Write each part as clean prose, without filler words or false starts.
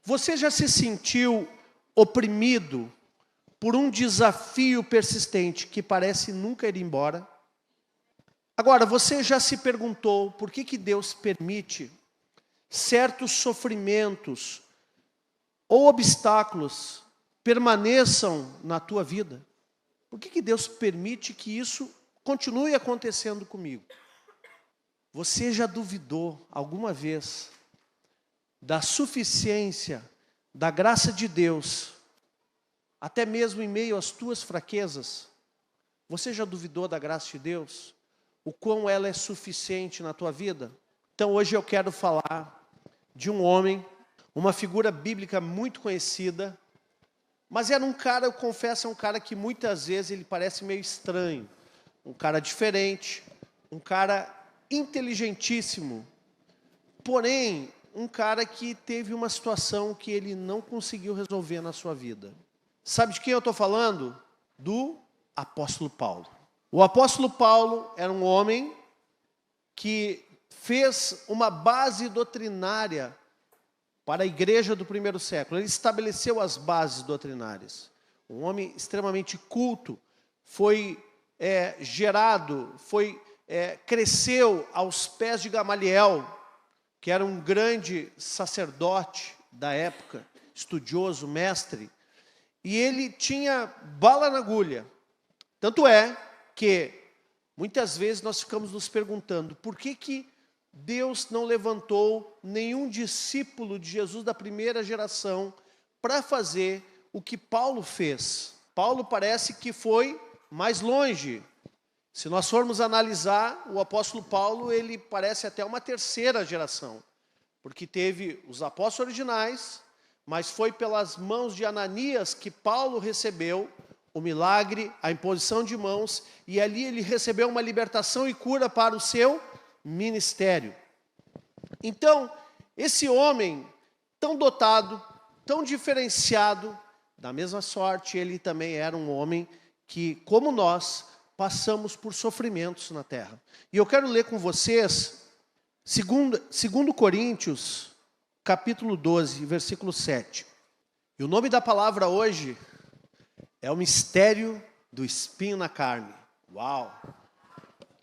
Você já se sentiu oprimido por um desafio persistente que parece nunca ir embora? Agora, você já se perguntou por que Deus permite certos sofrimentos ou obstáculos permaneçam na tua vida? Por que Deus permite que isso continue acontecendo comigo? Você já duvidou alguma vez da suficiência, da graça de Deus, até mesmo em meio às tuas fraquezas? Você já duvidou da graça de Deus? O quão ela é suficiente na tua vida? Então hoje eu quero falar de um homem, uma figura bíblica muito conhecida, mas era um cara, eu confesso, é um cara que muitas vezes ele parece meio estranho, um cara diferente, um cara inteligentíssimo, porém, um cara que teve uma situação que ele não conseguiu resolver na sua vida. Sabe de quem eu estou falando? Do apóstolo Paulo. O apóstolo Paulo era um homem que fez uma base doutrinária para a igreja do primeiro século. Ele estabeleceu as bases doutrinárias. Um homem extremamente culto, foi cresceu aos pés de Gamaliel, que era um grande sacerdote da época, estudioso, mestre, e ele tinha bala na agulha. Tanto é que muitas vezes nós ficamos nos perguntando por que Deus não levantou nenhum discípulo de Jesus da primeira geração para fazer o que Paulo fez. Paulo parece que foi mais longe. Se nós formos analisar, o apóstolo Paulo, ele parece até uma terceira geração, porque teve os apóstolos originais, mas foi pelas mãos de Ananias que Paulo recebeu o milagre, a imposição de mãos, e ali ele recebeu uma libertação e cura para o seu ministério. Então, esse homem tão dotado, tão diferenciado, da mesma sorte, ele também era um homem que, como nós, passamos por sofrimentos na terra. E eu quero ler com vocês, segundo Coríntios, capítulo 12, versículo 7. E o nome da palavra hoje é o mistério do espinho na carne. Uau!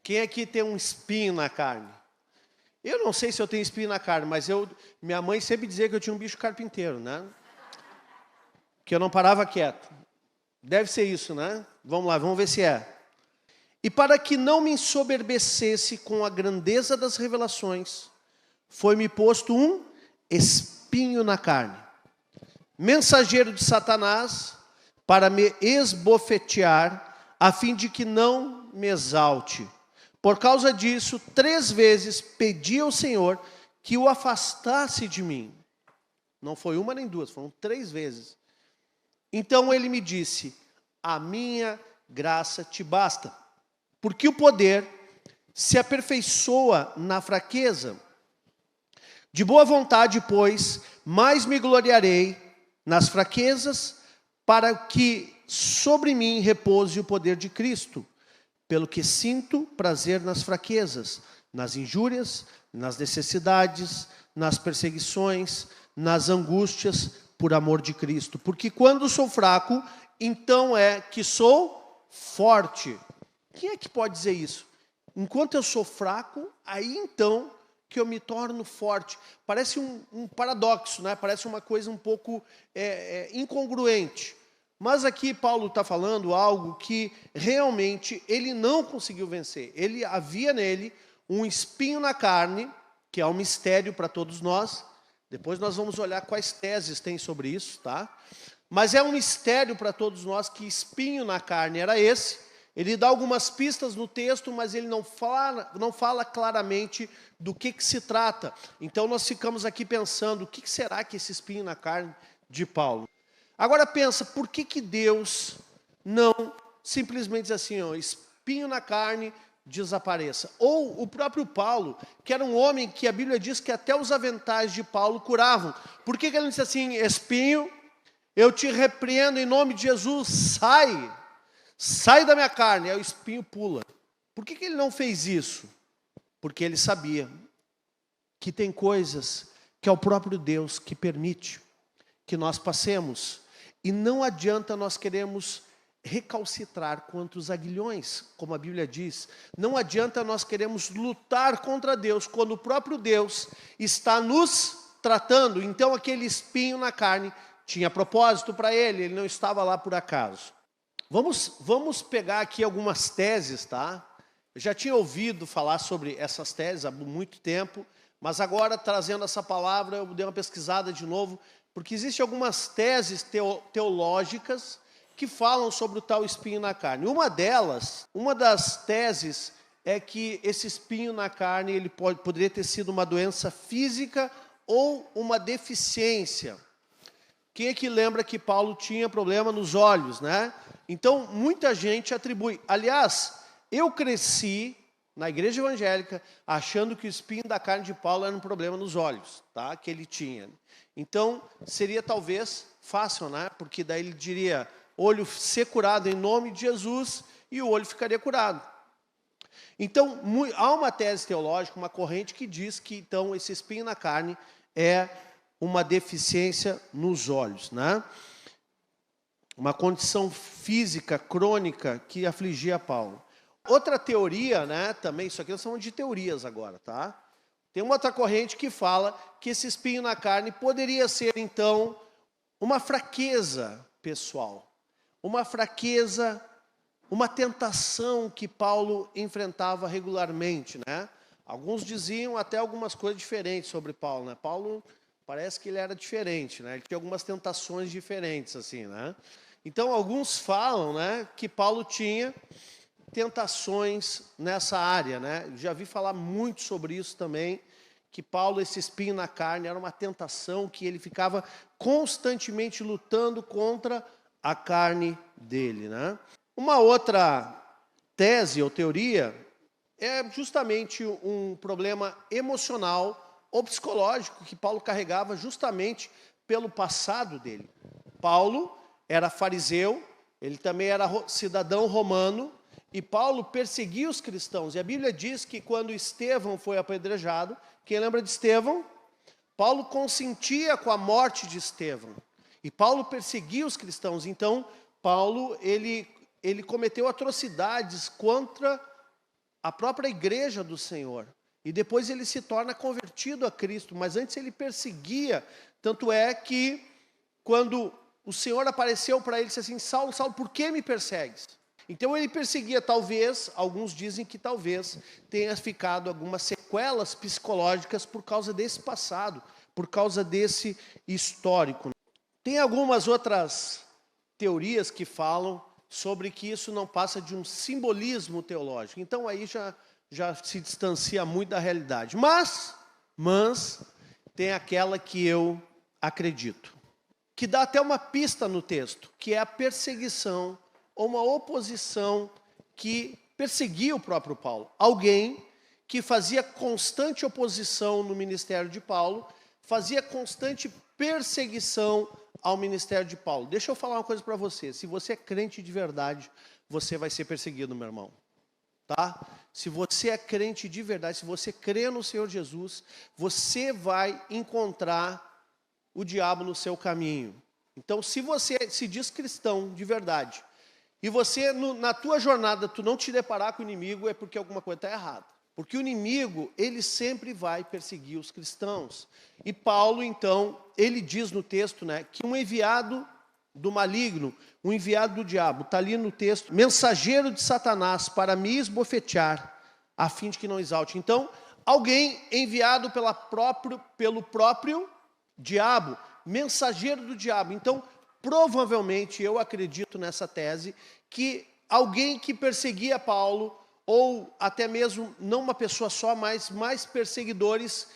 Quem aqui tem um espinho na carne? Eu não sei se eu tenho espinho na carne, mas minha mãe sempre dizia que eu tinha um bicho carpinteiro, né? Que eu não parava quieto. Deve ser isso, né? Vamos lá, vamos ver se é. E para que não me ensoberbecesse com a grandeza das revelações, foi-me posto um espinho na carne, mensageiro de Satanás, para me esbofetear, a fim de que não me exalte. Por causa disso, 3 vezes pedi ao Senhor que o afastasse de mim. Não foi uma nem duas, foram 3 vezes. Então ele me disse: a minha graça te basta, porque o poder se aperfeiçoa na fraqueza. De boa vontade, pois, mais me gloriarei nas fraquezas, para que sobre mim repouse o poder de Cristo. Pelo que sinto prazer nas fraquezas, nas injúrias, nas necessidades, nas perseguições, nas angústias, por amor de Cristo. Porque quando sou fraco, então é que sou forte. Quem é que pode dizer isso? Enquanto eu sou fraco, aí então que eu me torno forte. Parece um paradoxo, né? Parece uma coisa um pouco incongruente. Mas aqui Paulo está falando algo que realmente ele não conseguiu vencer. Havia nele um espinho na carne, que é um mistério para todos nós. Depois nós vamos olhar quais teses tem sobre isso, tá? Mas é um mistério para todos nós que espinho na carne era esse. Ele dá algumas pistas no texto, mas ele não fala claramente do que se trata. Então nós ficamos aqui pensando, o que será que esse espinho na carne de Paulo? Agora pensa, por que Deus não simplesmente diz assim, ó, espinho na carne, desapareça? Ou o próprio Paulo, que era um homem que a Bíblia diz que até os aventais de Paulo curavam. Por que ele não disse assim, espinho, eu te repreendo em nome de Jesus, sai da minha carne, aí o espinho pula. Por que ele não fez isso? Porque ele sabia que tem coisas que é o próprio Deus que permite. que nós passemos. E não adianta nós queremos recalcitrar contra os aguilhões, como a Bíblia diz. Não adianta nós queremos lutar contra Deus, quando o próprio Deus está nos tratando. Então aquele espinho na carne tinha propósito para ele não estava lá por acaso. Vamos pegar aqui algumas teses, tá? Eu já tinha ouvido falar sobre essas teses há muito tempo, mas agora, trazendo essa palavra, eu dei uma pesquisada de novo, porque existem algumas teses teológicas que falam sobre o tal espinho na carne. Uma das teses é que esse espinho na carne ele poderia ter sido uma doença física ou uma deficiência. Quem é que lembra que Paulo tinha problema nos olhos, né? Então, muita gente atribui. Aliás, eu cresci na igreja evangélica achando que o espinho da carne de Paulo era um problema nos olhos, tá? Que ele tinha. Então, seria talvez fácil, né? Porque daí ele diria, olho ser curado em nome de Jesus, e o olho ficaria curado. Então, há uma tese teológica, uma corrente que diz que, então, esse espinho na carne é uma deficiência nos olhos, né? Uma condição física crônica que afligia Paulo. Outra teoria, né, também, isso aqui nós estamos de teorias agora, tá? Tem uma outra corrente que fala que esse espinho na carne poderia ser, então, uma fraqueza pessoal. Uma fraqueza, uma tentação que Paulo enfrentava regularmente, né? Alguns diziam até algumas coisas diferentes sobre Paulo, né? Paulo parece que ele era diferente, né? Ele tinha algumas tentações diferentes, assim, né? Então, alguns falam, né, que Paulo tinha tentações nessa área, né? Já vi falar muito sobre isso também, que Paulo, esse espinho na carne, era uma tentação que ele ficava constantemente lutando contra a carne dele, né? Uma outra tese ou teoria é justamente um problema emocional ou psicológico que Paulo carregava justamente pelo passado dele. Paulo era fariseu, ele também era cidadão romano, e Paulo perseguia os cristãos. E a Bíblia diz que quando Estevão foi apedrejado, quem lembra de Estevão? Paulo consentia com a morte de Estevão. E Paulo perseguia os cristãos. Então, Paulo, ele cometeu atrocidades contra a própria igreja do Senhor. E depois ele se torna convertido a Cristo. Mas antes ele perseguia. Tanto é que, quando o Senhor apareceu para ele e disse assim, Saulo, Saulo, por que me persegues? Então ele perseguia, talvez, alguns dizem que talvez tenha ficado algumas sequelas psicológicas por causa desse passado, por causa desse histórico. Tem algumas outras teorias que falam sobre que isso não passa de um simbolismo teológico. Então aí já se distancia muito da realidade. Mas tem aquela que eu acredito, que dá até uma pista no texto, que é a perseguição ou uma oposição que perseguia o próprio Paulo. Alguém que fazia constante oposição no ministério de Paulo, fazia constante perseguição ao ministério de Paulo. Deixa eu falar uma coisa para você. Se você é crente de verdade, você vai ser perseguido, meu irmão. Tá? Se você é crente de verdade, se você crê no Senhor Jesus, você vai encontrar o diabo no seu caminho. Então, se você se diz cristão de verdade, e você, na tua jornada, tu não te deparar com o inimigo, é porque alguma coisa está errada. Porque o inimigo, ele sempre vai perseguir os cristãos. E Paulo, então, ele diz no texto, né, que um enviado do maligno, um enviado do diabo, está ali no texto, mensageiro de Satanás para me esbofetear, a fim de que não exalte. Então, alguém enviado pelo próprio diabo, mensageiro do diabo. Então, provavelmente, eu acredito nessa tese, que alguém que perseguia Paulo, ou até mesmo, não uma pessoa só, mas mais perseguidores,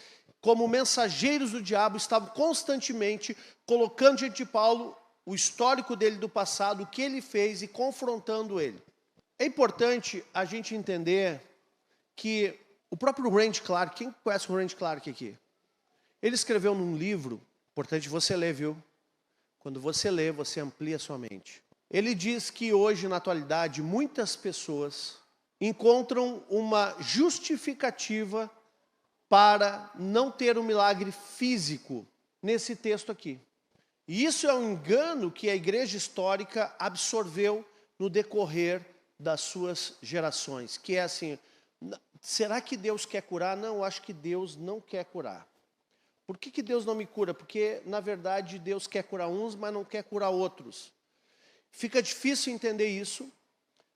como mensageiros do diabo, estavam constantemente colocando diante de Paulo o histórico dele do passado, o que ele fez e confrontando ele. É importante a gente entender que o próprio Randy Clark, quem conhece o Randy Clark aqui? Ele escreveu num livro, importante você ler, viu? Quando você lê, você amplia a sua mente. Ele diz que hoje, na atualidade, muitas pessoas encontram uma justificativa para não ter um milagre físico nesse texto aqui. E isso é um engano que a igreja histórica absorveu no decorrer das suas gerações, que é assim, será que Deus quer curar? Não, eu acho que Deus não quer curar. Por que Deus não me cura? Porque, na verdade, Deus quer curar uns, mas não quer curar outros. Fica difícil entender isso,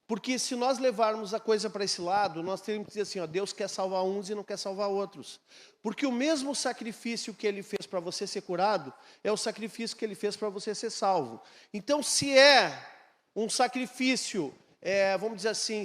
porque se nós levarmos a coisa para esse lado, nós teríamos que dizer assim, ó, Deus quer salvar uns e não quer salvar outros. Porque o mesmo sacrifício que Ele fez para você ser curado, é o sacrifício que Ele fez para você ser salvo. Então, se é um sacrifício, vamos dizer assim,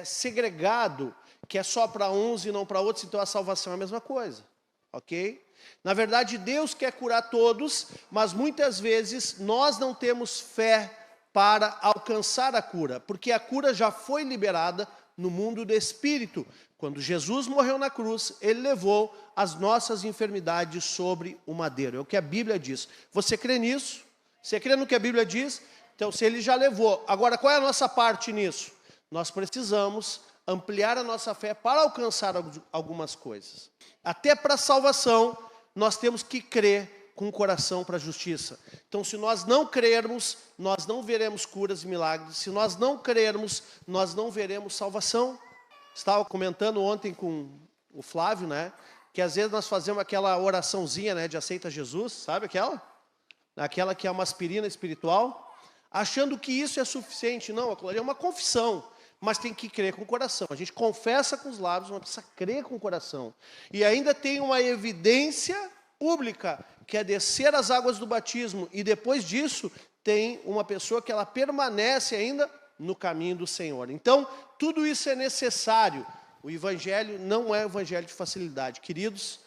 segregado, que é só para uns e não para outros, então a salvação é a mesma coisa, ok? Na verdade, Deus quer curar todos, mas muitas vezes nós não temos fé para alcançar a cura, porque a cura já foi liberada no mundo do Espírito. Quando Jesus morreu na cruz, Ele levou as nossas enfermidades sobre o madeiro. É o que a Bíblia diz. Você crê nisso? Você crê no que a Bíblia diz? Então, se Ele já levou. Agora, qual é a nossa parte nisso? Nós precisamos ampliar a nossa fé para alcançar algumas coisas. Até para a salvação, nós temos que crer com o coração para a justiça. Então, se nós não crermos, nós não veremos curas e milagres. Se nós não crermos, nós não veremos salvação. Estava comentando ontem com o Flávio, né? Que às vezes nós fazemos aquela oraçãozinha, né? De aceita Jesus, sabe aquela? Aquela que é uma aspirina espiritual. Achando que isso é suficiente. Não, aquilo ali é uma confissão. Mas tem que crer com o coração. A gente confessa com os lábios, mas precisa crer com o coração. E ainda tem uma evidência pública, que é descer as águas do batismo, e depois disso tem uma pessoa que ela permanece ainda no caminho do Senhor. Então, tudo isso é necessário. O evangelho não é um evangelho de facilidade. Queridos,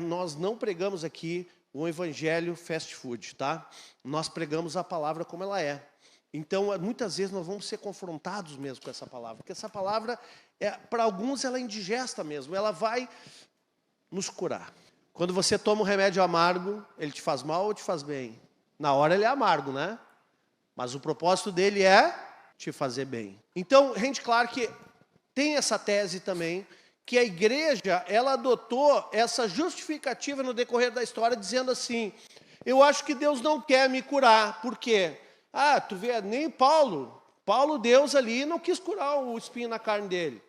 nós não pregamos aqui um evangelho fast food, tá? Nós pregamos a palavra como ela é. Então, muitas vezes nós vamos ser confrontados mesmo com essa palavra, porque essa palavra, para alguns, ela é indigesta mesmo, ela vai nos curar. Quando você toma um remédio amargo, ele te faz mal ou te faz bem? Na hora ele é amargo, né? Mas o propósito dele é te fazer bem. Então, Randy Clark tem essa tese também, que a igreja, ela adotou essa justificativa no decorrer da história, dizendo assim, eu acho que Deus não quer me curar. Por quê? Tu vê, nem Paulo, Deus ali não quis curar o espinho na carne dele.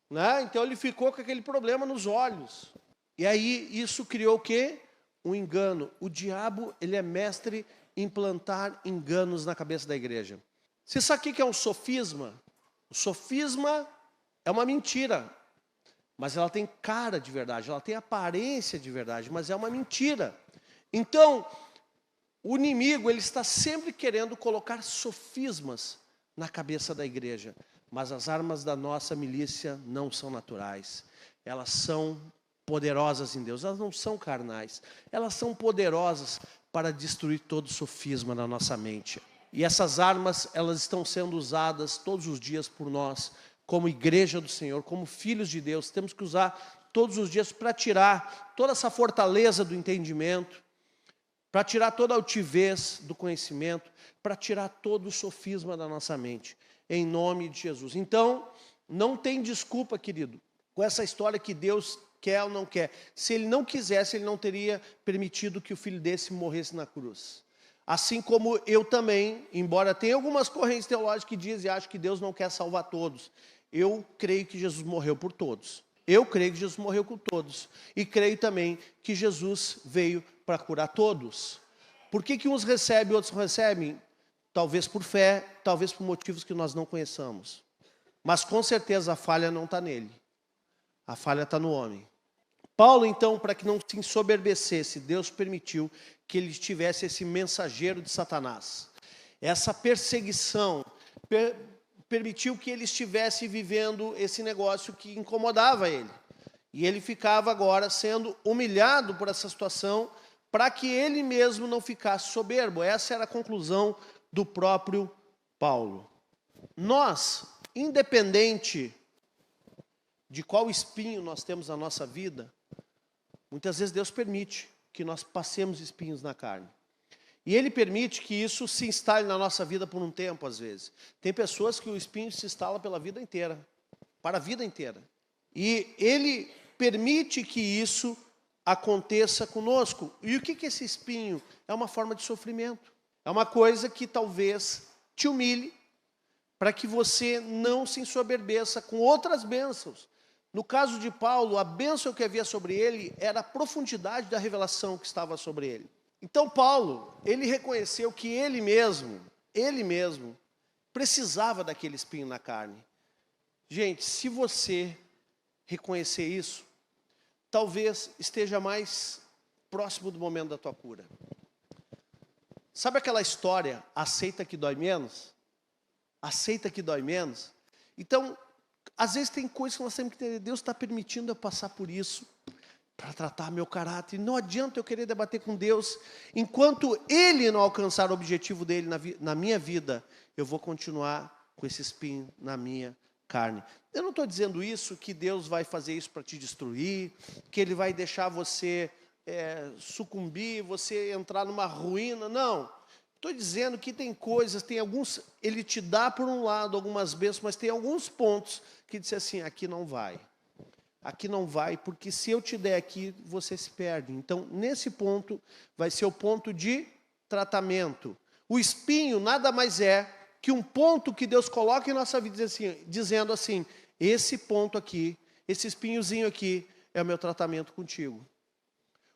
Né? Então ele ficou com aquele problema nos olhos. E aí isso criou o quê? Um engano. O diabo, ele é mestre em plantar enganos na cabeça da igreja. Você sabe o que é um sofisma? O sofisma é uma mentira, mas ela tem cara de verdade, ela tem aparência de verdade, mas é uma mentira. Então, o inimigo, ele está sempre querendo colocar sofismas na cabeça da igreja, mas as armas da nossa milícia não são naturais, elas são poderosas em Deus, elas não são carnais, elas são poderosas para destruir todo sofisma na nossa mente. E essas armas, elas estão sendo usadas todos os dias por nós, como igreja do Senhor, como filhos de Deus. Temos que usar todos os dias para tirar toda essa fortaleza do entendimento, para tirar toda a altivez do conhecimento, para tirar todo o sofisma da nossa mente, em nome de Jesus. Então, não tem desculpa, querido, com essa história que Deus quer ou não quer. Se Ele não quisesse, Ele não teria permitido que o filho desse morresse na cruz. Assim como eu também, embora tenha algumas correntes teológicas que dizem e acham que Deus não quer salvar todos, eu creio que Jesus morreu por todos. Eu creio que Jesus morreu por todos. E creio também que Jesus veio para curar todos. Por que uns recebem e outros não recebem? Talvez por fé, talvez por motivos que nós não conheçamos. Mas com certeza a falha não está nele. A falha está no homem. Paulo, então, para que não se ensoberbecesse, Deus permitiu que ele tivesse esse mensageiro de Satanás. Essa perseguição permitiu que ele estivesse vivendo esse negócio que incomodava ele. E ele ficava agora sendo humilhado por essa situação, para que ele mesmo não ficasse soberbo. Essa era a conclusão do próprio Paulo. Nós, independente de qual espinho nós temos na nossa vida, muitas vezes Deus permite que nós passemos espinhos na carne. E Ele permite que isso se instale na nossa vida por um tempo, às vezes. Tem pessoas que o espinho se instala pela vida inteira, para a vida inteira. E Ele permite que isso aconteça conosco. E o que é esse espinho? É uma forma de sofrimento. É uma coisa que talvez te humilhe, para que você não se ensoberbeça com outras bênçãos. No caso de Paulo, a bênção que havia sobre ele era a profundidade da revelação que estava sobre ele. Então Paulo, ele reconheceu que ele mesmo precisava daquele espinho na carne. Gente, se você reconhecer isso, talvez esteja mais próximo do momento da tua cura. Sabe aquela história, aceita que dói menos? Aceita que dói menos? Então, às vezes tem coisas que nós temos que entender. Deus está permitindo eu passar por isso para tratar meu caráter. Não adianta eu querer debater com Deus. Enquanto Ele não alcançar o objetivo dele na minha vida, eu vou continuar com esse espinho na minha carne. Eu não estou dizendo isso, que Deus vai fazer isso para te destruir, que Ele vai deixar você sucumbir, você entrar numa ruína. Não. Estou dizendo que tem coisas, tem alguns, Ele te dá por um lado algumas bênçãos, mas tem alguns pontos que diz assim, aqui não vai. Aqui não vai, porque se eu te der aqui, você se perde. Então, nesse ponto, vai ser o ponto de tratamento. O espinho nada mais é que um ponto que Deus coloca em nossa vida, dizendo assim, esse ponto aqui, esse espinhozinho aqui, é o meu tratamento contigo.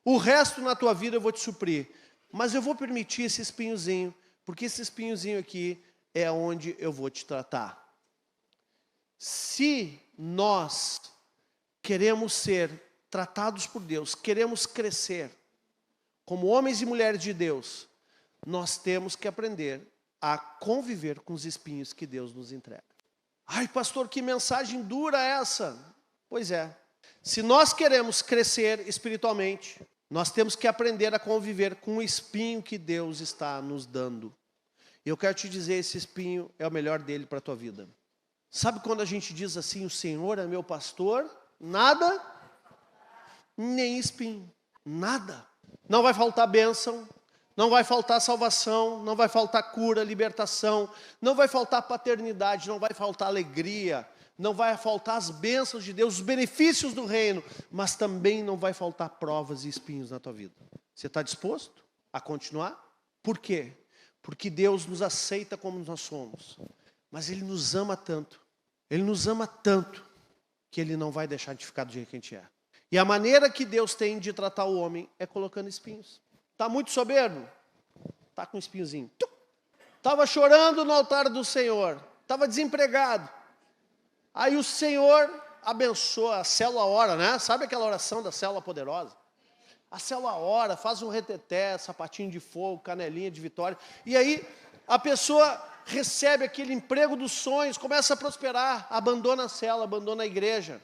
O resto na tua vida eu vou te suprir. Mas eu vou permitir esse espinhozinho, porque esse espinhozinho aqui é onde eu vou te tratar. Se nós queremos ser tratados por Deus, queremos crescer como homens e mulheres de Deus, nós temos que aprender a conviver com os espinhos que Deus nos entrega. Ai, pastor, que mensagem dura essa? Pois é. Se nós queremos crescer espiritualmente, nós temos que aprender a conviver com o espinho que Deus está nos dando. E eu quero te dizer, esse espinho é o melhor dele para a tua vida. Sabe quando a gente diz assim, o Senhor é meu pastor, nada, nem espinho, nada. Não vai faltar bênção, não vai faltar salvação, não vai faltar cura, libertação, não vai faltar paternidade, não vai faltar alegria, não vai faltar as bênçãos de Deus, os benefícios do reino, mas também não vai faltar provas e espinhos na tua vida. Você está disposto a continuar? Por quê? Porque Deus nos aceita como nós somos, mas Ele nos ama tanto, que Ele não vai deixar de ficar do jeito que a gente é. E a maneira que Deus tem de tratar o homem é colocando espinhos. Está muito soberbo? Está com um espinhozinho. Estava chorando no altar do Senhor, estava desempregado. Aí o Senhor abençoa, a célula ora, né? Sabe aquela oração da célula poderosa? A célula ora, faz um reteté, sapatinho de fogo, canelinha de vitória. E aí a pessoa recebe aquele emprego dos sonhos, começa a prosperar, abandona a célula, abandona a igreja.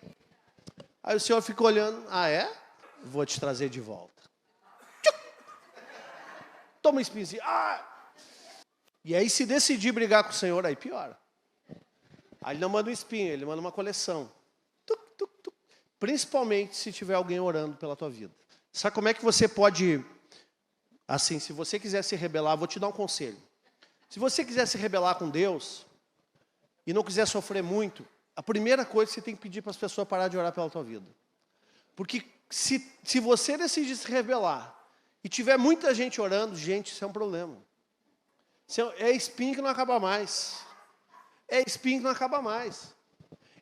Aí o Senhor fica olhando, ah é? Vou te trazer de volta. Toma um espinhozinho. E aí se decidir brigar com o Senhor, aí piora. Aí ele não manda um espinho, ele manda uma coleção. Principalmente se tiver alguém orando pela tua vida. Sabe como é que você pode, assim, se você quiser se rebelar, vou te dar um conselho. Se você quiser se rebelar com Deus e não quiser sofrer muito, a primeira coisa que você tem que pedir para as pessoas parar de orar pela tua vida. Porque se você decidir se rebelar e tiver muita gente orando, gente, isso é um problema. É espinho que não acaba mais. É espinho que não acaba mais.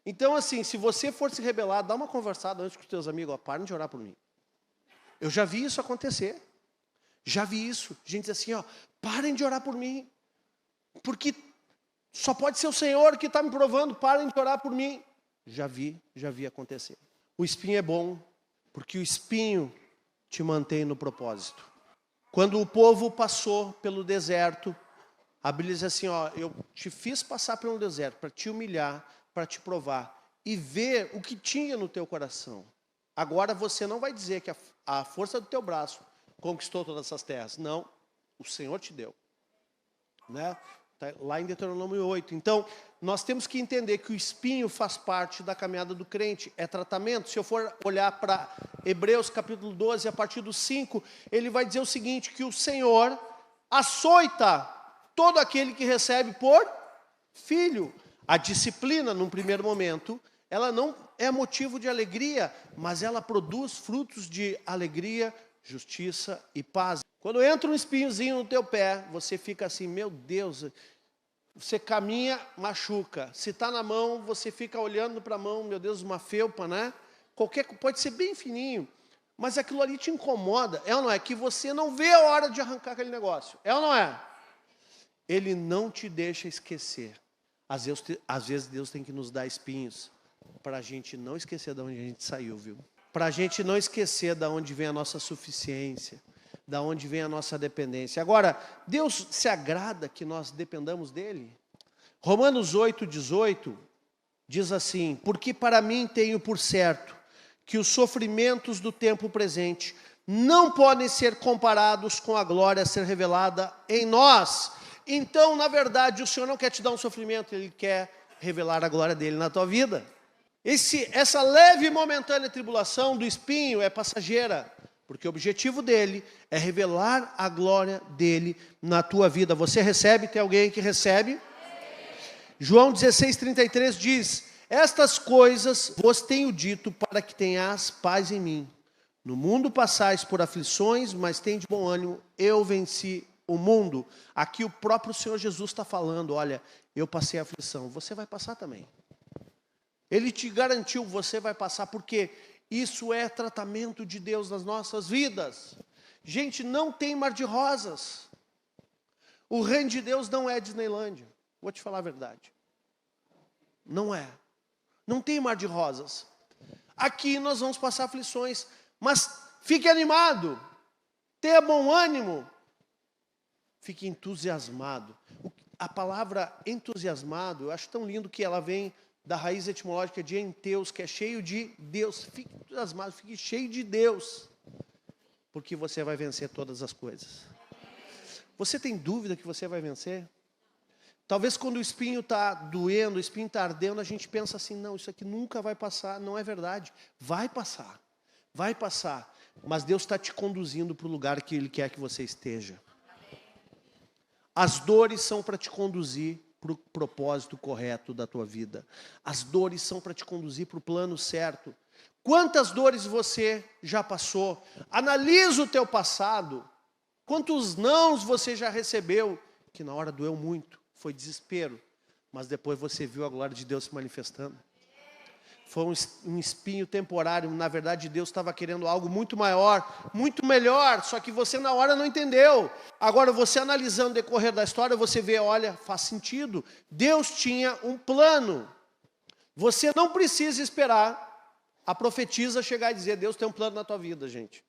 Então, assim, se você for se rebelar, dá uma conversada antes com os teus amigos, parem de orar por mim. Eu já vi isso acontecer. Já vi isso. Gente diz assim, parem de orar por mim. Porque só pode ser o Senhor que está me provando, parem de orar por mim. Já vi acontecer. O espinho é bom, porque o espinho te mantém no propósito. Quando o povo passou pelo deserto, a Bíblia diz assim, eu te fiz passar pelo deserto para te humilhar, para te provar e ver o que tinha no teu coração. Agora você não vai dizer que a força do teu braço conquistou todas essas terras. Não, o Senhor te deu. Né? Tá lá em Deuteronômio 8. Então, nós temos que entender que o espinho faz parte da caminhada do crente. É tratamento. Se eu for olhar para Hebreus capítulo 12, a partir do 5, ele vai dizer o seguinte, que o Senhor açoita todo aquele que recebe por filho. A disciplina, num primeiro momento, ela não é motivo de alegria, mas ela produz frutos de alegria, justiça e paz. Quando entra um espinhozinho no teu pé, você fica assim, meu Deus, você caminha, machuca. Se está na mão, você fica olhando para a mão, meu Deus, uma felpa, né? Pode ser bem fininho, mas aquilo ali te incomoda. É ou não é? Que você não vê a hora de arrancar aquele negócio. É ou não é? Ele não te deixa esquecer. Às vezes Deus tem que nos dar espinhos para a gente não esquecer de onde a gente saiu, viu? Para a gente não esquecer de onde vem a nossa suficiência, da onde vem a nossa dependência. Agora, Deus se agrada que nós dependamos dele? Romanos 8:18 diz assim: porque para mim tenho por certo que os sofrimentos do tempo presente não podem ser comparados com a glória a ser revelada em nós. Então, na verdade, o Senhor não quer te dar um sofrimento, Ele quer revelar a glória dele na tua vida. Essa leve e momentânea tribulação do espinho é passageira, porque o objetivo dele é revelar a glória dele na tua vida. Você recebe? Tem alguém que recebe? João 16:33 diz: estas coisas vos tenho dito para que tenhas paz em mim. No mundo passais por aflições, mas tende bom ânimo, eu venci o mundo. Aqui o próprio Senhor Jesus está falando, olha, eu passei a aflição, você vai passar também. Ele te garantiu, você vai passar, porque isso é tratamento de Deus nas nossas vidas. Gente, não tem mar de rosas. O reino de Deus não é Disneylândia. Vou te falar a verdade. Não é. Não tem mar de rosas. Aqui nós vamos passar aflições, mas fique animado. Tenha bom ânimo. Fique entusiasmado. A palavra entusiasmado, eu acho tão lindo que ela vem da raiz etimológica de enteus, que é cheio de Deus. Fique entusiasmado, fique cheio de Deus, porque você vai vencer todas as coisas. Você tem dúvida que você vai vencer? Talvez quando o espinho está doendo, o espinho está ardendo, a gente pensa assim, não, isso aqui nunca vai passar. Não é verdade. Vai passar. Vai passar. Mas Deus está te conduzindo para o lugar que Ele quer que você esteja. As dores são para te conduzir para o propósito correto da tua vida. As dores são para te conduzir para o plano certo. Quantas dores você já passou? Analisa o teu passado. Quantos nãos você já recebeu? Que na hora doeu muito, foi desespero. Mas depois você viu a glória de Deus se manifestando. Foi um espinho temporário. Na verdade, Deus estava querendo algo muito maior, muito melhor. Só que você na hora não entendeu. Agora, você analisando o decorrer da história, você vê, olha, faz sentido. Deus tinha um plano. Você não precisa esperar a profetisa chegar e dizer, Deus tem um plano na tua vida, gente.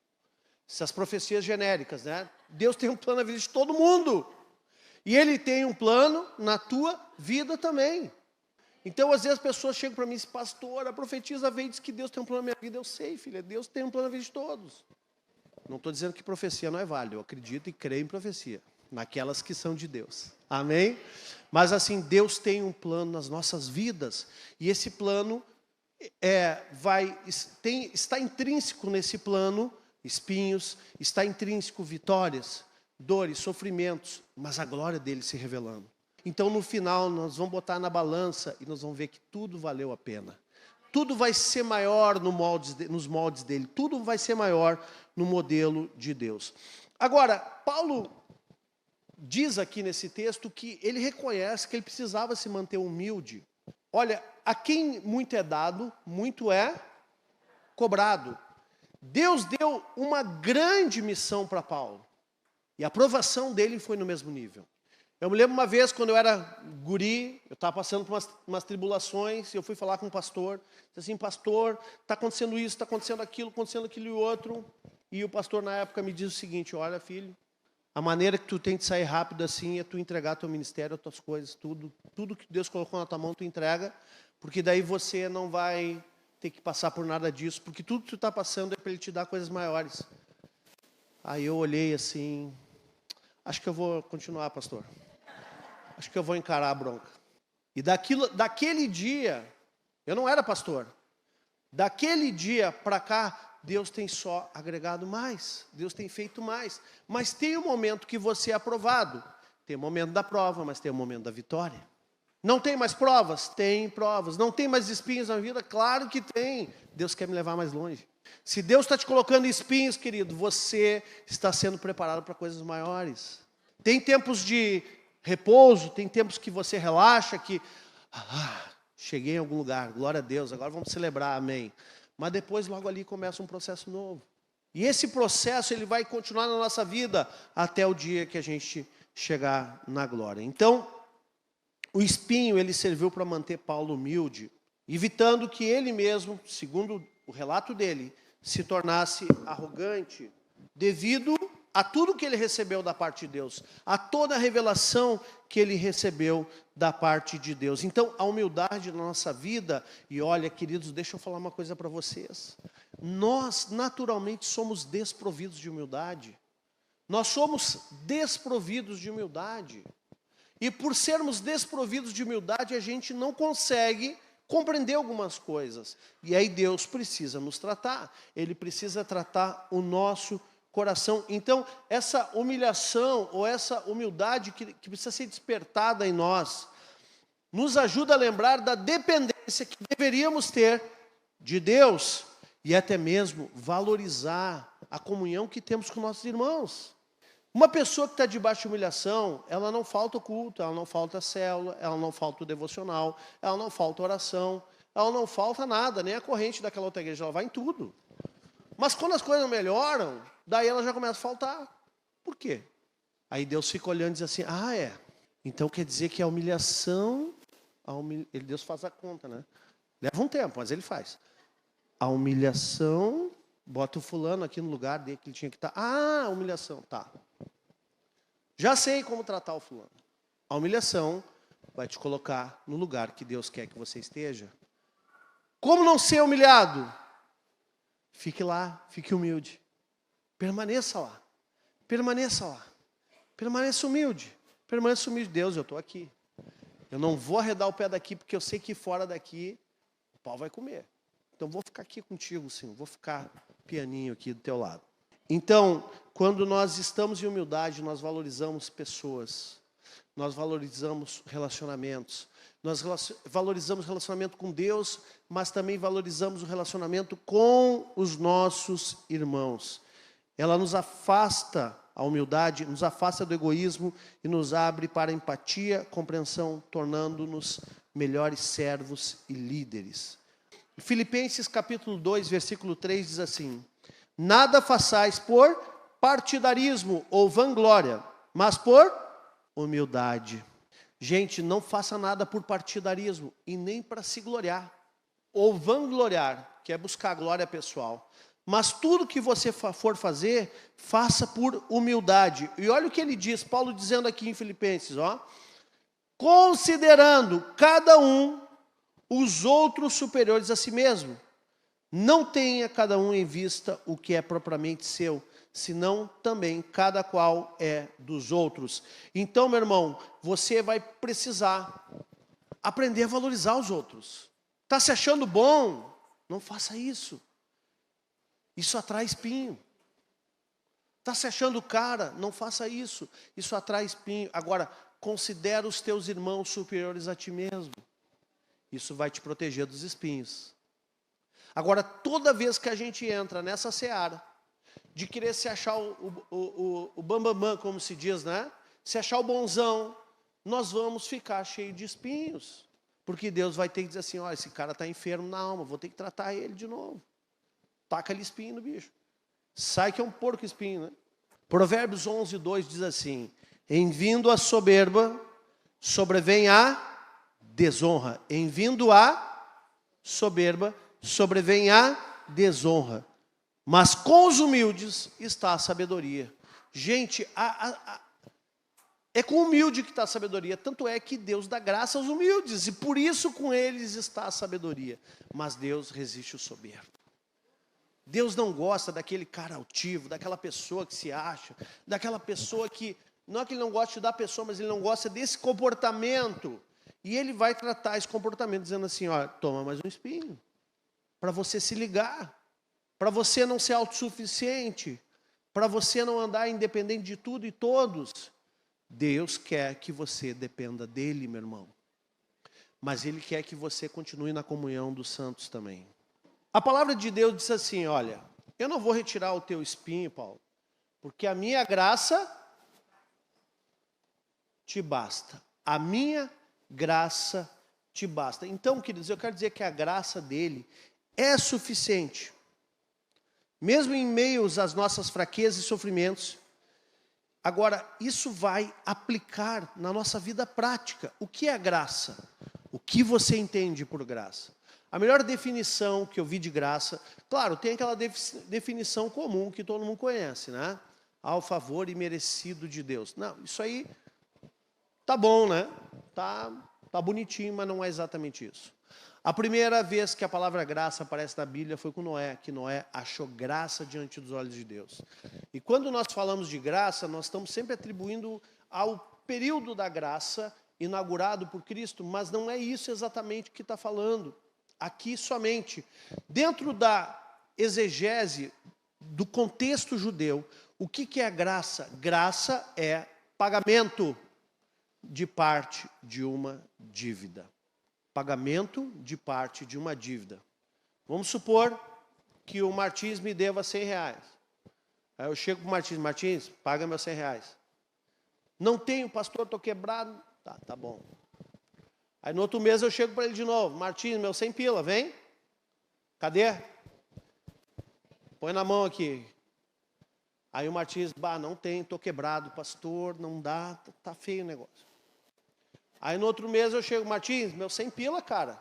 Essas profecias genéricas, né? Deus tem um plano na vida de todo mundo. E Ele tem um plano na tua vida também. Então, às vezes, as pessoas chegam para mim e dizem, pastor, a profetisa veio e diz que Deus tem um plano na minha vida. Eu sei, filha, Deus tem um plano na vida de todos. Não estou dizendo que profecia não é válida. Eu acredito e creio em profecia, naquelas que são de Deus. Amém? Mas assim, Deus tem um plano nas nossas vidas. E esse plano está intrínseco nesse plano, espinhos, está intrínseco vitórias, dores, sofrimentos, mas a glória dele se revelando. Então, no final, nós vamos botar na balança e nós vamos ver que tudo valeu a pena. Tudo vai ser maior nos moldes dele. Tudo vai ser maior no modelo de Deus. Agora, Paulo diz aqui nesse texto que ele reconhece que ele precisava se manter humilde. Olha, a quem muito é dado, muito é cobrado. Deus deu uma grande missão para Paulo. E a aprovação dele foi no mesmo nível. Eu me lembro uma vez, quando eu era guri, eu estava passando por umas tribulações, e eu fui falar com um pastor, disse assim, pastor, está acontecendo isso, está acontecendo aquilo e outro. E o pastor, na época, me diz o seguinte, olha, filho, a maneira que tu tem de sair rápido assim é tu entregar teu ministério, as tuas coisas, tudo que Deus colocou na tua mão, tu entrega, porque daí você não vai ter que passar por nada disso, porque tudo que tu está passando é para Ele te dar coisas maiores. Aí eu olhei assim, acho que eu vou continuar, pastor. Acho que eu vou encarar a bronca. E daquele dia, eu não era pastor. Daquele dia para cá, Deus tem só agregado mais. Deus tem feito mais. Mas tem um momento que você é aprovado. Tem o momento da prova, mas tem o momento da vitória. Não tem mais provas? Tem provas. Não tem mais espinhos na vida? Claro que tem. Deus quer me levar mais longe. Se Deus está te colocando espinhos, querido, você está sendo preparado para coisas maiores. Tem tempos de repouso, tem tempos que você relaxa, que cheguei em algum lugar, glória a Deus, agora vamos celebrar, amém. Mas depois, logo ali, começa um processo novo. E esse processo, ele vai continuar na nossa vida até o dia que a gente chegar na glória. Então, o espinho, ele serviu para manter Paulo humilde, evitando que ele mesmo, segundo o relato dele, se tornasse arrogante, devido a tudo que ele recebeu da parte de Deus, a toda a revelação que ele recebeu da parte de Deus. Então, a humildade na nossa vida, e olha, queridos, deixa eu falar uma coisa para vocês. Nós, naturalmente, somos desprovidos de humildade. Nós somos desprovidos de humildade. E por sermos desprovidos de humildade, a gente não consegue compreender algumas coisas. E aí Deus precisa nos tratar. Ele precisa tratar o nosso coração. Então, essa humilhação ou essa humildade que precisa ser despertada em nós, nos ajuda a lembrar da dependência que deveríamos ter de Deus e até mesmo valorizar a comunhão que temos com nossos irmãos. Uma pessoa que está debaixo de humilhação, ela não falta o culto, ela não falta a célula, ela não falta o devocional, ela não falta a oração, ela não falta nada, nem a corrente daquela outra igreja, ela vai em tudo. Mas quando as coisas melhoram, daí ela já começa a faltar. Por quê? Aí Deus fica olhando e diz assim, então quer dizer que a humilhação, Deus faz a conta, né? Leva um tempo, mas ele faz. A humilhação, bota o fulano aqui no lugar dele que ele tinha que estar. A humilhação, tá. Já sei como tratar o fulano. A humilhação vai te colocar no lugar que Deus quer que você esteja. Como não ser humilhado? Fique lá, fique humilde. Permaneça lá. Permaneça lá. Permaneça humilde. Permaneça humilde. Deus, eu estou aqui. Eu não vou arredar o pé daqui, porque eu sei que fora daqui o pau vai comer. Então vou ficar aqui contigo, Senhor. Vou ficar pianinho aqui do teu lado. Então, quando nós estamos em humildade, nós valorizamos pessoas. Nós valorizamos relacionamentos. Nós valorizamos o relacionamento com Deus, mas também valorizamos o relacionamento com os nossos irmãos. Ela nos afasta, a humildade, nos afasta do egoísmo e nos abre para a empatia, compreensão, tornando-nos melhores servos e líderes. Filipenses capítulo 2, versículo 3 diz assim, nada façais por partidarismo ou vanglória, mas por humildade. Gente, não faça nada por partidarismo e nem para se gloriar ou vangloriar, que é buscar glória pessoal. Mas tudo que você for fazer, faça por humildade. E olha o que ele diz, Paulo dizendo aqui em Filipenses, considerando cada um os outros superiores a si mesmo. Não tenha cada um em vista o que é propriamente seu, senão também cada qual é dos outros. Então, meu irmão, você vai precisar aprender a valorizar os outros. Está se achando bom? Não faça isso. Isso atrai espinho. Está se achando cara? Não faça isso. Isso atrai espinho. Agora, considera os teus irmãos superiores a ti mesmo. Isso vai te proteger dos espinhos. Agora, toda vez que a gente entra nessa seara, de querer se achar o bambambam, como se diz, né? Se achar o bonzão, nós vamos ficar cheios de espinhos. Porque Deus vai ter que dizer assim, olha, esse cara está enfermo na alma, vou ter que tratar ele de novo. Taca-lhe espinho no bicho. Sai que é um porco espinho, né? Provérbios 11, 2 diz assim, em vindo a soberba, sobrevém a desonra. Em vindo a soberba, sobrevém a desonra. Mas com os humildes está a sabedoria. Gente, é com o humilde que está a sabedoria. Tanto é que Deus dá graça aos humildes. E por isso com eles está a sabedoria. Mas Deus resiste o soberbo. Deus não gosta daquele cara altivo, daquela pessoa que se acha, daquela pessoa que, não é que ele não gosta da pessoa, mas ele não gosta desse comportamento. E ele vai tratar esse comportamento dizendo assim, ó, toma mais um espinho, para você se ligar, para você não ser autossuficiente, para você não andar independente de tudo e todos. Deus quer que você dependa dele, meu irmão. mas Ele quer que você continue na comunhão dos santos também. A palavra de Deus diz assim, olha, eu não vou retirar o teu espinho, Paulo, porque a minha graça te basta. A minha graça te basta. Então, queridos, eu quero dizer que a graça dele é suficiente. Mesmo em meio às nossas fraquezas e sofrimentos. Agora, isso vai aplicar na nossa vida prática. O que é graça? O que você entende por graça? A melhor definição que eu vi de graça, claro, tem aquela definição comum que todo mundo conhece, né? Ao favor imerecido de Deus. Não, isso aí tá bom, né? Tá bonitinho, mas não é exatamente isso. A primeira vez que a palavra graça aparece na Bíblia foi com Noé, que Noé achou graça diante dos olhos de Deus. E quando nós falamos de graça, nós estamos sempre atribuindo ao período da graça inaugurado por Cristo, mas não é isso exatamente que está falando. Aqui somente, dentro da exegese do contexto judeu, o que é graça? Graça é pagamento de parte de uma dívida. Pagamento de parte de uma dívida. Vamos supor que o Martins me deva R$100. Aí eu chego para o Martins, Martins, paga meus R$100. Não tenho, pastor, estou quebrado. Tá bom. Aí no outro mês eu chego para ele de novo, Martins, meu 100 pila, vem? Cadê? Põe na mão aqui. Aí o Martins, não tem, estou quebrado, pastor, não dá, tá feio o negócio. Aí no outro mês eu chego, Martins, meu 100 pila, cara.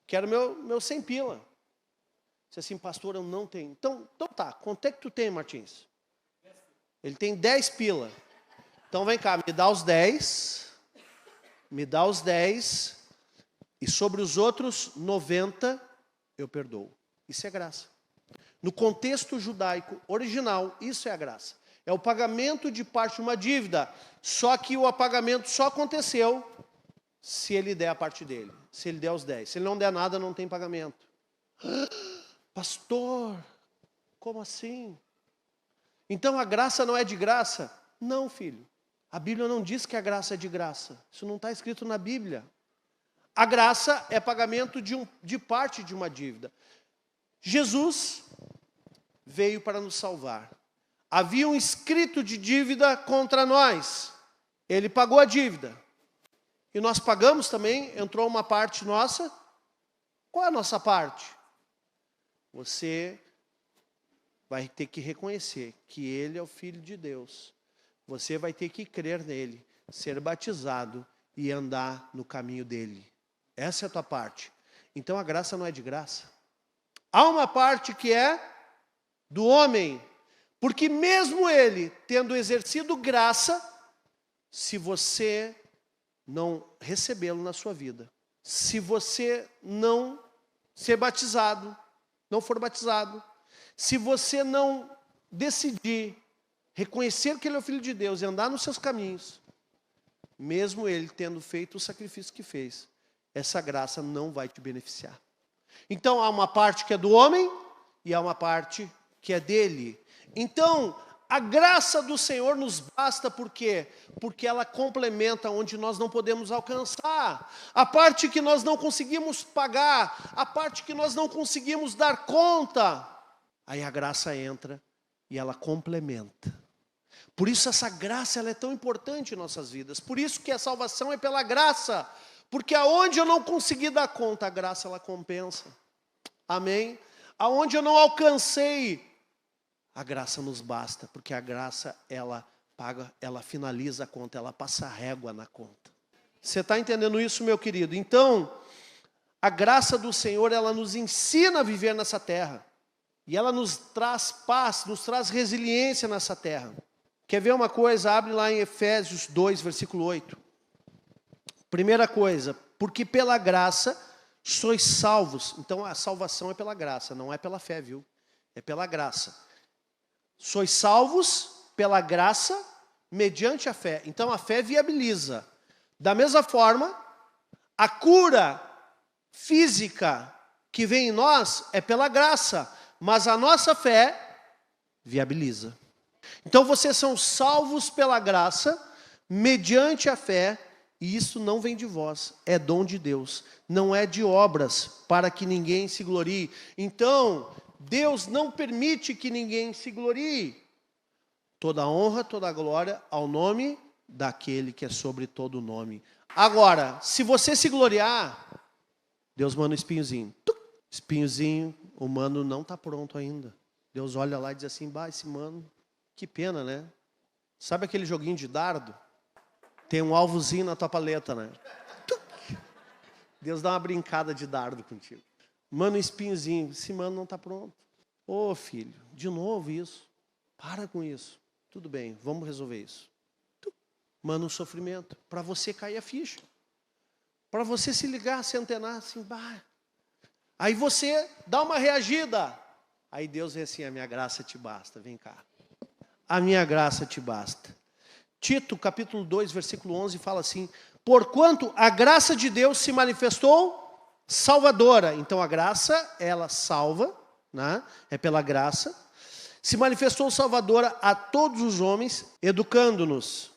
Quero meu 100 pila. Disse assim, pastor, eu não tenho. Então tá, quanto é que tu tem, Martins? Ele tem 10 pila. Então vem cá, me dá os 10. Me dá os 10. E sobre os outros 90, eu perdoo. Isso é graça. No contexto judaico original, isso é a graça. É o pagamento de parte de uma dívida. Só que o pagamento só aconteceu se ele der a parte dele. Se ele der os 10. Se ele não der nada, não tem pagamento. Pastor, como assim? Então a graça não é de graça? Não, filho. A Bíblia não diz que a graça é de graça. Isso não está escrito na Bíblia. A graça é pagamento de parte de uma dívida. Jesus veio para nos salvar. Havia um escrito de dívida contra nós. Ele pagou a dívida. E nós pagamos também, entrou uma parte nossa. Qual é a nossa parte? Você vai ter que reconhecer que Ele é o Filho de Deus. Você vai ter que crer nele, ser batizado e andar no caminho dele. Essa é a tua parte. Então a graça não é de graça. Há uma parte que é do homem. Porque mesmo ele tendo exercido graça, se você não recebê-lo na sua vida, se você não ser batizado, não for batizado, se você não decidir reconhecer que ele é o Filho de Deus e andar nos seus caminhos, mesmo ele tendo feito o sacrifício que fez, essa graça não vai te beneficiar. Então há uma parte que é do homem e há uma parte que é dele. Então, a graça do Senhor nos basta, por quê? Porque ela complementa onde nós não podemos alcançar. A parte que nós não conseguimos pagar, a parte que nós não conseguimos dar conta. Aí a graça entra e ela complementa. Por isso essa graça ela é tão importante em nossas vidas. Por isso que a salvação é pela graça. Porque aonde eu não consegui dar conta, a graça ela compensa. Amém? Aonde eu não alcancei, a graça nos basta, porque a graça, ela paga, ela finaliza a conta, ela passa a régua na conta. Você está entendendo isso, meu querido? Então, a graça do Senhor, ela nos ensina a viver nessa terra. E ela nos traz paz, nos traz resiliência nessa terra. Quer ver uma coisa? Abre lá em Efésios 2, versículo 8. Primeira coisa, porque pela graça sois salvos. Então, a salvação é pela graça, não é pela fé, viu? É pela graça. Sois salvos pela graça, mediante a fé. Então a fé viabiliza. Da mesma forma, a cura física que vem em nós é pela graça, mas a nossa fé viabiliza. Então vocês são salvos pela graça, mediante a fé, E isso não vem de vós, é dom de Deus. Não é de obras, para que ninguém se glorie. Então, Deus não permite que ninguém se glorie. Toda honra, toda glória ao nome daquele que é sobre todo nome. Agora, se você se gloriar, Deus manda um espinhozinho. Espinhozinho, o mano não está pronto ainda. Deus olha lá e diz assim, esse mano, que pena, né? Sabe aquele joguinho de dardo? Tem um alvozinho na tua paleta, né? Deus dá uma brincada de dardo contigo. Mano, espinhozinho, esse mano não está pronto. Ô filho, de novo isso. Para com isso. Tudo bem, vamos resolver isso. Manda um sofrimento, para você cair a ficha. Para você se ligar, se antenar, assim, Aí você dá uma reagida. Aí Deus diz assim, a minha graça te basta, vem cá. A minha graça te basta. Tito, capítulo 2, versículo 11, fala assim, porquanto a graça de Deus se manifestou salvadora. Então a graça, ela salva, né? É pela graça. Se manifestou salvadora a todos os homens, educando-nos,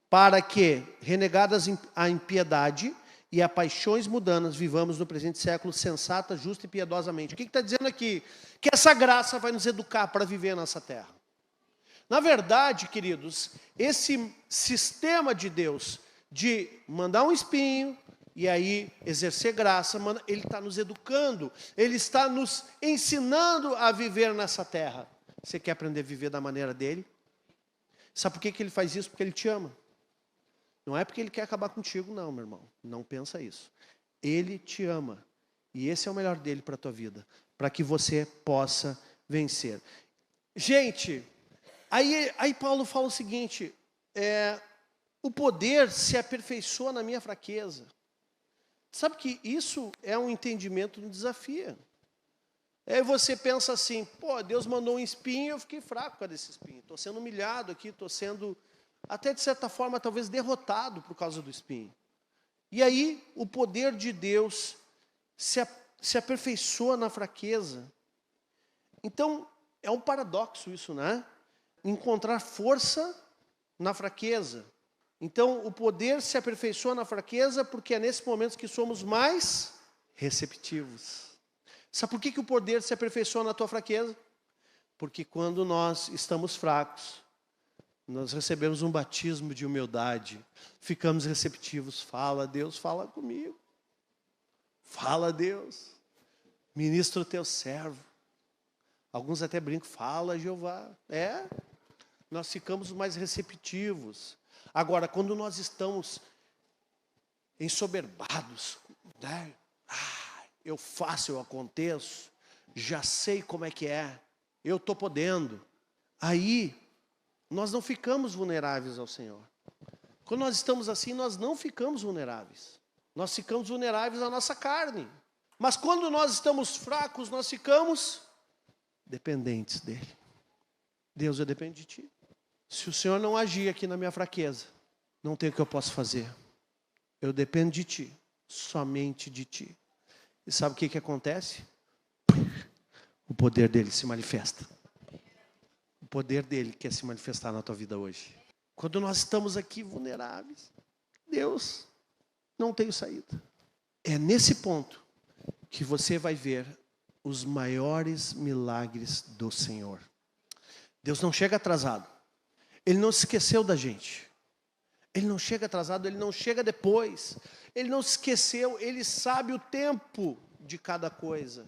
para que, renegadas a impiedade e a paixões mundanas, vivamos no presente século sensata, justa e piedosamente. O que está dizendo aqui? Que essa graça vai nos educar para viver nessa terra. Na verdade, queridos, esse sistema de Deus de mandar um espinho e aí exercer graça, ele está nos educando, ele está nos ensinando a viver nessa terra. Você quer aprender a viver da maneira dele? Sabe por que ele faz isso? Porque ele te ama. Não é porque ele quer acabar contigo, não, meu irmão. Não pensa isso. Ele te ama. E esse é o melhor dele para a tua vida. Para que você possa vencer. Gente, aí Paulo fala o seguinte, o poder se aperfeiçoa na minha fraqueza. Sabe que isso é um entendimento do desafio. Aí você pensa assim, Deus mandou um espinho, eu fiquei fraco por causa desse espinho. Estou sendo humilhado aqui, estou sendo, até de certa forma, talvez derrotado por causa do espinho. E aí, o poder de Deus se aperfeiçoa na fraqueza. Então, é um paradoxo isso, né? Encontrar força na fraqueza. Então, o poder se aperfeiçoa na fraqueza porque é nesses momentos que somos mais receptivos. Sabe por que o poder se aperfeiçoa na tua fraqueza? Porque quando nós estamos fracos, nós recebemos um batismo de humildade, ficamos receptivos. Fala, Deus, fala comigo. Fala, Deus. Ministra o teu servo. Alguns até brincam, fala, Jeová. Nós ficamos mais receptivos. Agora, quando nós estamos ensoberbados, né? Eu faço, eu aconteço, já sei como é que é, eu estou podendo. Aí, nós não ficamos vulneráveis ao Senhor. Quando nós estamos assim, nós não ficamos vulneráveis. Nós ficamos vulneráveis à nossa carne. Mas quando nós estamos fracos, nós ficamos dependentes dEle. Deus, eu dependo de Ti. Se o Senhor não agir aqui na minha fraqueza, não tem o que eu posso fazer. Eu dependo de Ti, somente de Ti. E sabe o que acontece? O poder dele se manifesta. O poder dele quer se manifestar na tua vida hoje. Quando nós estamos aqui vulneráveis, Deus, não tenho saída. É nesse ponto que você vai ver os maiores milagres do Senhor. Deus não chega atrasado. Ele não se esqueceu da gente. Ele não chega atrasado, ele não chega depois. Ele não se esqueceu, ele sabe o tempo de cada coisa.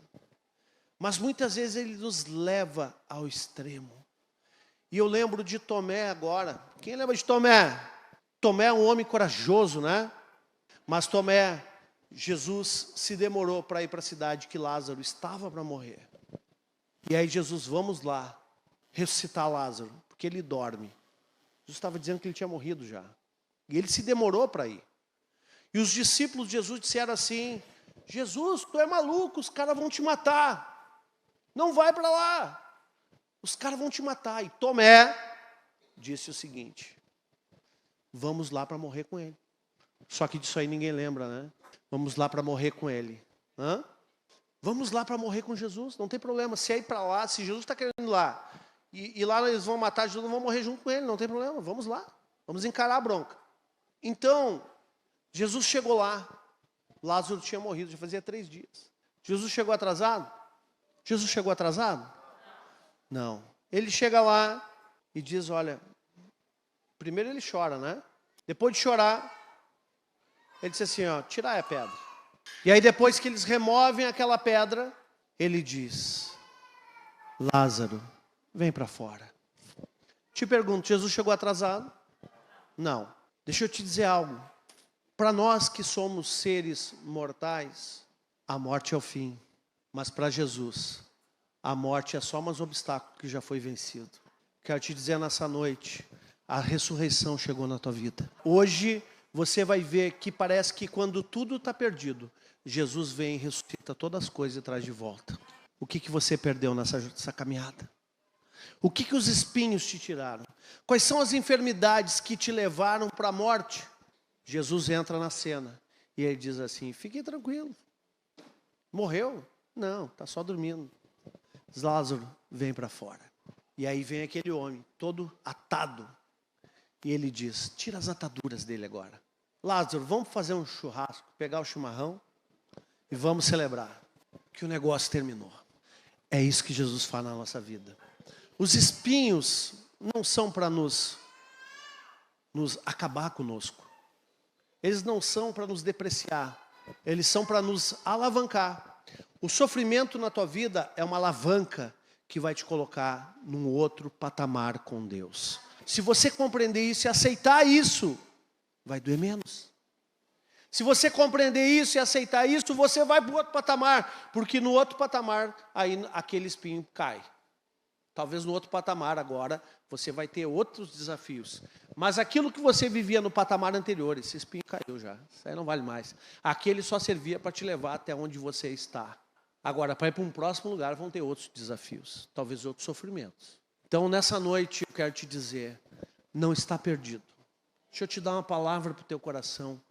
Mas muitas vezes ele nos leva ao extremo. E eu lembro de Tomé agora. Quem lembra de Tomé? Tomé é um homem corajoso, né? Mas Tomé, Jesus se demorou para ir para a cidade que Lázaro estava para morrer. E aí Jesus, vamos lá, ressuscitar Lázaro, porque ele dorme. Jesus estava dizendo que ele tinha morrido já. E ele se demorou para ir. E os discípulos de Jesus disseram assim, Jesus, tu é maluco, os caras vão te matar. Não vai para lá. Os caras vão te matar. E Tomé disse o seguinte, vamos lá para morrer com ele. Só que disso aí ninguém lembra, né? Vamos lá para morrer com ele. Vamos lá para morrer com Jesus, não tem problema. Se é ir para lá, se Jesus está querendo ir lá, e lá eles vão matar Jesus, não vão morrer junto com ele, não tem problema, vamos lá. Vamos encarar a bronca. Então, Jesus chegou lá. Lázaro tinha morrido, já fazia 3 dias. Jesus chegou atrasado? Jesus chegou atrasado? Não. Ele chega lá e diz, olha, primeiro ele chora, né? Depois de chorar, ele disse assim, ó, tirai a pedra. E aí depois que eles removem aquela pedra, ele diz, Lázaro, vem para fora. Te pergunto, Jesus chegou atrasado? Não. Deixa eu te dizer algo. Para nós que somos seres mortais, a morte é o fim. Mas para Jesus, a morte é só mais um obstáculo que já foi vencido. Quero te dizer nessa noite, a ressurreição chegou na tua vida. Hoje você vai ver que parece que quando tudo está perdido, Jesus vem e ressuscita todas as coisas e traz de volta. O que você perdeu nessa caminhada? O que os espinhos te tiraram? Quais são as enfermidades que te levaram para a morte? Jesus entra na cena e ele diz assim, fique tranquilo. Morreu? Não, está só dormindo. Lázaro, vem para fora. E aí vem aquele homem, todo atado. E ele diz, tira as ataduras dele agora. Lázaro, vamos fazer um churrasco, pegar o chimarrão e vamos celebrar que o negócio terminou. É isso que Jesus faz na nossa vida. Os espinhos não são para nos acabar conosco. Eles não são para nos depreciar. Eles são para nos alavancar. O sofrimento na tua vida é uma alavanca que vai te colocar num outro patamar com Deus. Se você compreender isso e aceitar isso, vai doer menos. Se você compreender isso e aceitar isso, você vai para o outro patamar. Porque no outro patamar, aí aquele espinho cai. Talvez no outro patamar agora, você vai ter outros desafios. Mas aquilo que você vivia no patamar anterior, esse espinho caiu já. Isso aí não vale mais. Aquele só servia para te levar até onde você está. Agora, para ir para um próximo lugar, vão ter outros desafios. Talvez outros sofrimentos. Então, nessa noite, eu quero te dizer, não está perdido. Deixa eu te dar uma palavra para o teu coração.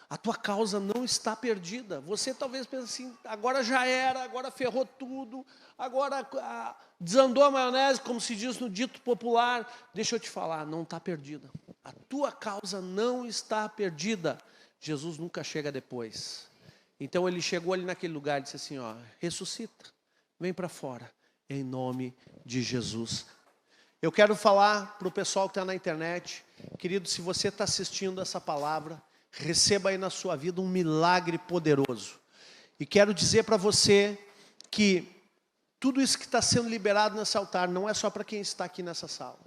A tua causa não está perdida. Você talvez pense assim, agora já era, agora ferrou tudo, agora desandou a maionese, como se diz no dito popular. Deixa eu te falar, não está perdida. A tua causa não está perdida. Jesus nunca chega depois. Então ele chegou ali naquele lugar e disse assim, ó, ressuscita, vem para fora, em nome de Jesus. Eu quero falar para o pessoal que está na internet, querido, se você está assistindo essa palavra, receba aí na sua vida um milagre poderoso. E quero dizer para você que tudo isso que está sendo liberado nesse altar não é só para quem está aqui nessa sala,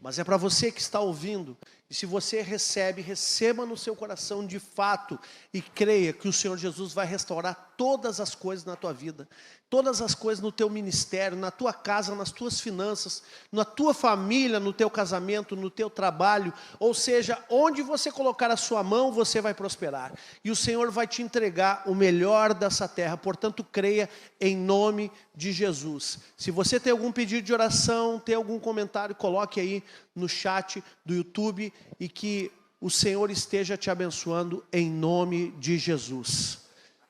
mas é para você que está ouvindo. E se você receba no seu coração de fato e creia que o Senhor Jesus vai restaurar todas as coisas na tua vida, todas as coisas no teu ministério, na tua casa, nas tuas finanças, na tua família, no teu casamento, no teu trabalho, ou seja, onde você colocar a sua mão, você vai prosperar. E o Senhor vai te entregar o melhor dessa terra, portanto, creia em nome de Jesus. Se você tem algum pedido de oração, tem algum comentário, coloque aí no chat do YouTube e que o Senhor esteja te abençoando em nome de Jesus.